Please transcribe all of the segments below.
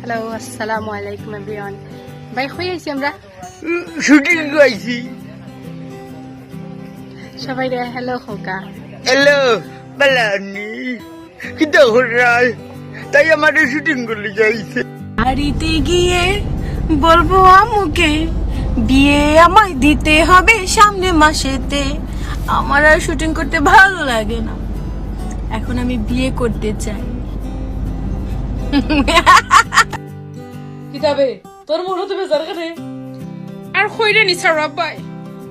Hello আসসালামু আলাইকুম everyone. ভাই কই আইছি আমরা? শুটিং আইছি। সবাই রে হ্যালো খোকা। হ্যালো বালানি কিটা হরাল তাই আমাদের শুটিং করতে যাইছে। বাড়িতে গিয়ে বলবো আম্মুকে বিয়ে আমায় দিতে হবে সামনে মাসেতে। আমার আর শুটিং করতে ভালো লাগে না, এখন আমি বিয়ে করতে চাই। কিতাবে তোর মনে তো বেজার করে আর কইরে নি সারাবাই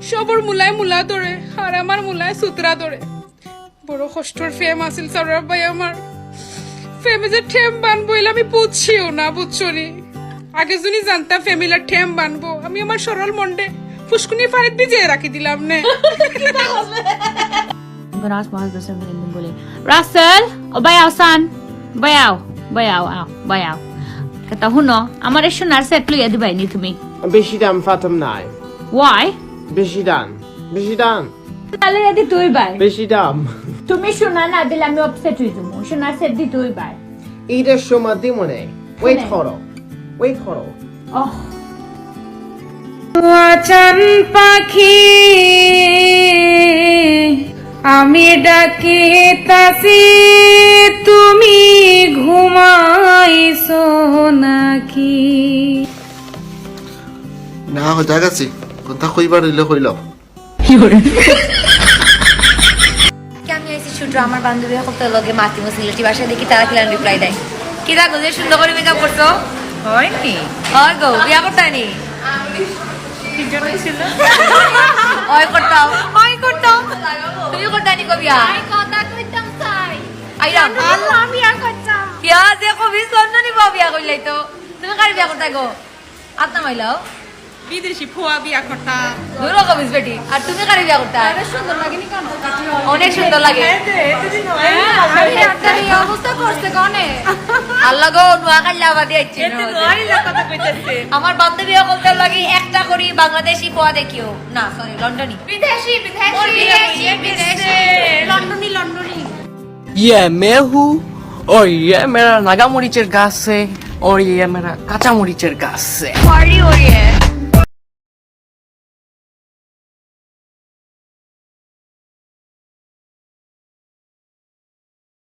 সবর মুলায় মুলা ধরে আর আমার মুলায় সুতরা ধরে। বড় কষ্টর ফেম আছিল সারাবাই আমার। ফেমে যে ঠেম বানবো এলে আমি বুঝছিও না, বুঝছো নি? আগে যদি জানতাম ফ্যামিলার ঠেম বানবো আমি আমার সরল মন্ডে ফুসকুনি ফারিদ ভিজিয়ে রাখি দিলাম নে। I'm gonna ask my husband something and then boleh Russell, bayau san. Bayau. Kata Huno, আমার সোনার সেট লইয়া দিবাই নি তুমি। বেশি দাম ফাতম নাই। Why? বেশি দাম তাহলে যদি তুই বাই বেশি দাম। তুমি সোনা না দিলে আমি অপসেট হই যাবো। সোনার সেট দি তুই বাই। এইটার সময় দিব না। ওয়েট করো। ওহ আচান পাখি আমি ডাকি তাসি, তুমি ঘুমাইছো নাকি? না হয়ে গেছি কথা কইবার হইলে কইল। আমি আইছি শুটু আমার বান্ধবী সকল লগে মাতিমো সিলেটি ভাষায় দেখি তারা কিলান রিপ্লাই দেয়। কি দেখো যে সুন্দর করে মেকআপ করছো? হয়নি হয় গো বিয়া করতে নি? ওই করতাম তুমি করতে নি কবিয়া? আইরাম কিয়া যে কবি সন্ধানী পাও বিয়া কইলাই তো তুমি কার বিয়া করতে গো? আত্মা মাইলাও বিদেশি ফুয়া বিয়া করতা দুটো কবিস বেটি। আর তুমি কার বিয়া করতে? সুন্দর লাগেনি কেন? অনেক সুন্দর লাগে। অবস্থা করছে কনে আল্লাহ গো নোয়াখালী আবাদি আইছে আমার বান্ধবী সকলদের লাগি একটা করি বাংলাদেশি পোয়া দেখিও না, সরি লন্ডনী বিদেশি লন্ডনী। ये मैं हूँ और ये मेरा नागा मरीचेर गाछ है और ये मेरा काचा मरीचेर गाछ है। Party हो रही है।